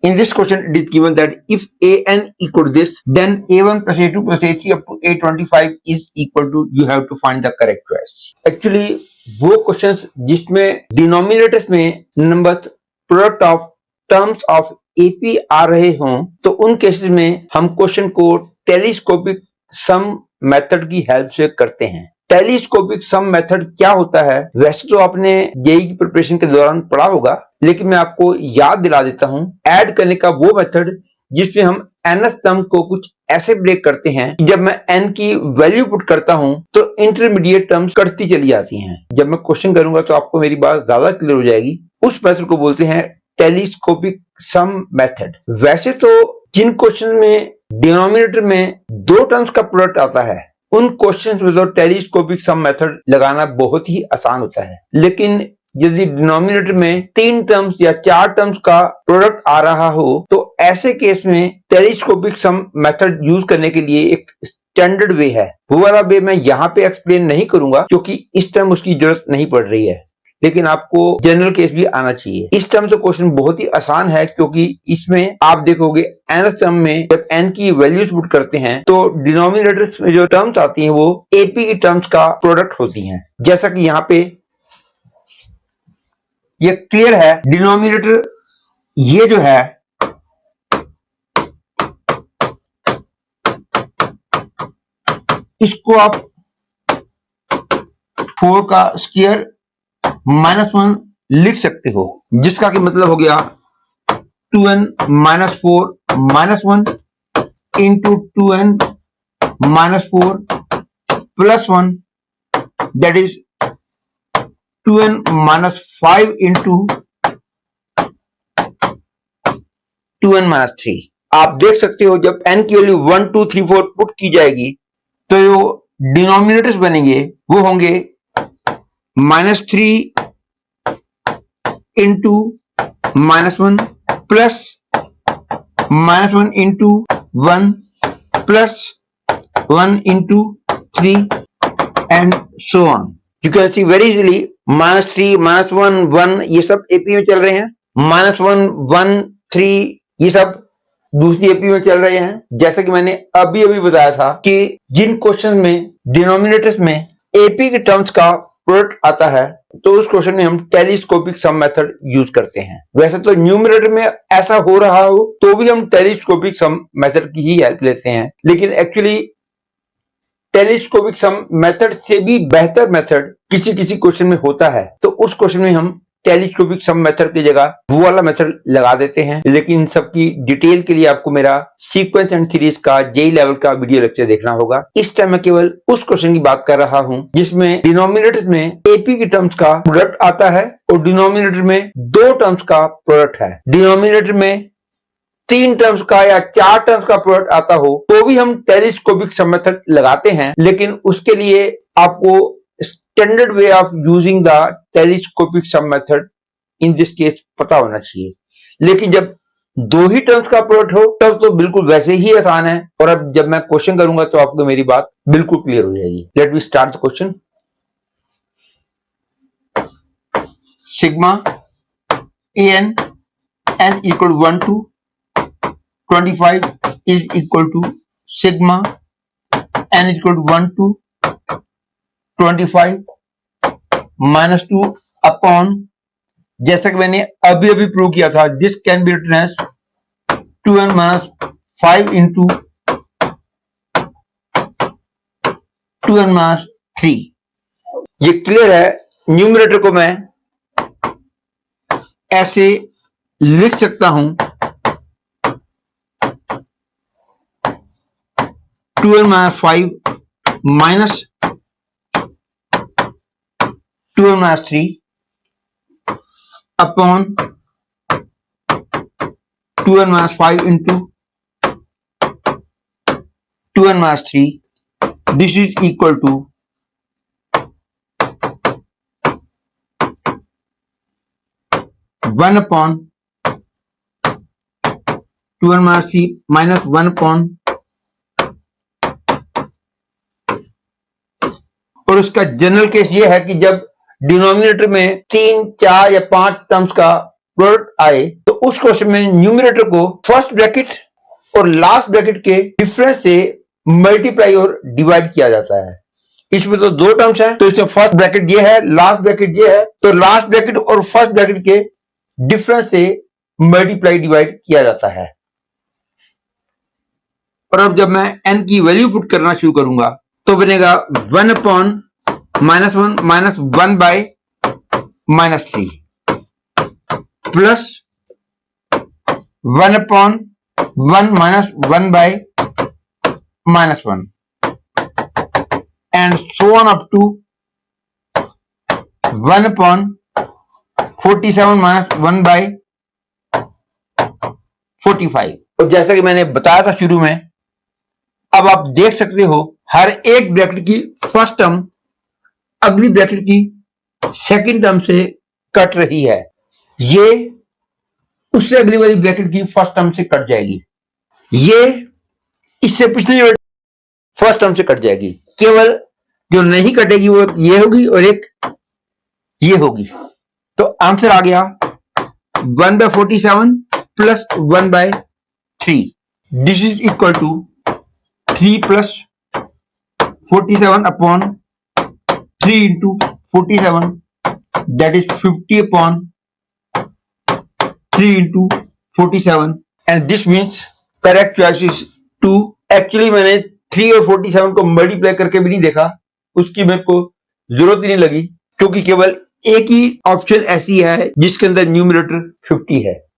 In this question, it is given that if an equal to this, then a1 plus a2 plus a3 up to a25 is equal to, you have to find the correct choice. Actually, वो questions जिसमें denominators में number product of terms of AP आ रहे हों, तो उन cases में हम क्वेश्चन को टेलीस्कोपिक सम मेथड की हेल्प से करते हैं। टेलीस्कोपिक सम मेथड क्या होता है, वैसे तो आपने जेईई की प्रिपरेशन के दौरान पढ़ा होगा, लेकिन मैं आपको याद दिला देता हूं। ऐड करने का वो मेथड जिसमें हम nth टर्म को कुछ ऐसे ब्रेक करते हैं कि जब मैं n की वैल्यू पुट करता हूं तो इंटरमीडिएट टर्म्स कटती चली जाती हैं। जब मैं क्वेश्चन करूंगा तो आपको मेरी बात ज्यादा क्लियर हो जाएगी। उस मेथड को बोलते हैं टेलीस्कोपिक सम मेथड। वैसे तो जिन क्वेश्चन में डिनोमिनेटर में दो टर्म्स का प्रोडक्ट आता है, उन क्वेश्चंस में तो टेलीस्कोपिक सम मेथड लगाना बहुत ही आसान होता है, लेकिन यदि डिनोमिनेटर में 3 टर्म्स या 4 टर्म्स का प्रोडक्ट आ रहा हो तो ऐसे केस में टेलीस्कोपिक सम मेथड यूज करने के लिए एक स्टैंडर्ड वे है। वो वाला वे मैं यहाँ पे एक्सप्लेन नहीं करूंगा क्योंकि इस टाइम उसकी जरूरत नहीं पड़ रही है, लेकिन आपको जनरल केस भी आना चाहिए। इस टर्म से क्वेश्चन बहुत ही आसान है क्योंकि इसमें आप देखोगे nth टर्म में जब n की वैल्यूज पुट करते हैं तो डिनोमिनेटर्स में जो टर्म्स आती हैं वो एपी की टर्म्स का प्रोडक्ट होती हैं। जैसा कि यहाँ पे ये क्लियर है, डिनोमिनेटर ये जो है इसको आप 4 का स्क्वायर -1 लिख सकते हो, जिसका कि मतलब हो गया 2n - 4 -1 into 2n - 4 plus 1, that is 2n - 5 into 2n - 3। आप देख सकते हो जब n की वैल्यू 1 2 3 4 पुट की जाएगी तो जो डिनोमिनेटर्स बनेंगे वो होंगे -3 into -1 plus -1 into 1 plus 1 into 3 and so on. You can see very easily -3 -1 1 ये सब एपी में चल रहे हैं, -1 1 3 ये सब दूसरी एपी में चल रहे हैं। जैसा कि मैंने अभी बताया था कि जिन क्वेश्चन में डिनोमिनेटर्स में एपी के टर्म्स का प्रोडक्ट आता है तो उस क्वेश्चन में हम टेलीस्कोपिक सम मेथड यूज करते हैं। वैसे तो न्यूमरेटर में ऐसा हो रहा हो तो भी हम टेलीस्कोपिक सम मेथड की ही हेल्प लेते हैं, लेकिन एक्चुअली टेलीस्कोपिक सम मेथड से भी बेहतर मेथड किसी किसी क्वेश्चन में होता है, तो उस क्वेश्चन में हम टेलीस्कोपिक सम मेथड की जगह वो वाला मेथड लगा देते हैं। लेकिन इन सब की डिटेल के लिए आपको मेरा सीक्वेंस एंड सीरीज का जेई लेवल का वीडियो लेक्चर देखना होगा। इस टाइम मैं केवल उस क्वेश्चन की बात कर रहा हूं जिसमें डिनोमिनेटर्स में एपी की टर्म्स का प्रोडक्ट आता है और डिनोमिनेटर में 2 टर्म्स का प्रोडक्ट है। डिनोमिनेटर में 3 टर्म्स का या 4 टर्म्स का प्रोडक्ट आता हो तो भी हम टेलीस्कोपिक सम मेथड लगाते हैं, लेकिन उसके लिए आपको standard way of using the telescopic sum method in this case पता होना चाहिए। लेकिन जब 2 ही टर्म्स का प्रोडक्ट हो तब तो बिल्कुल वैसे ही आसान है। और अब जब मैं क्वेश्चन करूंगा तो आपको मेरी बात बिल्कुल क्लियर हो जाएगी। Let me start the question. Sigma an n equal 1 to 25 is equal to sigma n equal to 1 to 25 minus 2 upon, जैसा कि मैंने अभी प्रूव किया था, this can be written as 2n minus 5 into 2n minus 3। ये clear है। Numerator को मैं ऐसे लिख सकता हूं 2n minus 5 minus 2n minus 3 upon 2n minus 5 into 2n minus 3. This is equal to 1 upon 2n minus 3 minus 1 upon, और उसका जनरल केस ये है कि जब डिनोमिनेटर में 3 4 या 5 टर्म्स का प्रोडक्ट आए तो उस क्वेश्चन में न्यूमरेटर को फर्स्ट ब्रैकेट और लास्ट ब्रैकेट के डिफरेंस से मल्टीप्लाई और डिवाइड किया जाता है। इसमें तो दो टर्म्स है, तो इसमें फर्स्ट ब्रैकेट ये है, लास्ट ब्रैकेट ये है, तो लास्ट ब्रैकेट और फर्स्ट ब्रैकेट के डिफरेंस से मल्टीप्लाई डिवाइड किया जाता है। और अब जब मैं n की वैल्यू पुट करना शुरू करूंगा तो बनेगा 1 upon -1 minus 1 by -3 plus 1 upon 1 minus 1 by -1 and so on up to 1 upon 47 minus 1 by 45। और जैसा कि मैंने बताया था शुरू में, अब आप देख सकते हो हर एक ब्रैकेट की फर्स्ट टर्म अगली ब्रैकेट की सेकंड टर्म से कट रही है। ये उससे अगली वाली ब्रैकेट की फर्स्ट टर्म से कट जाएगी, ये इससे पिछली फर्स्ट टर्म से कट जाएगी। केवल जो नहीं कटेगी वो ये होगी और एक ये होगी। तो आंसर आ गया 1 by 47 plus 1 by 3। This is equal to 3 plus 47 upon 3 into 47, that is 50 upon 3 into 47 and this means correct choice is 2। Actually मैंने 3 और 47 को मल्टीप्लाई करके भी नहीं देखा, उसकी मेरे को जरूरत ही नहीं लगी, क्योंकि केवल एक ही ऑप्शन ऐसी है जिसके अंदर न्यूमरेटर 50 है।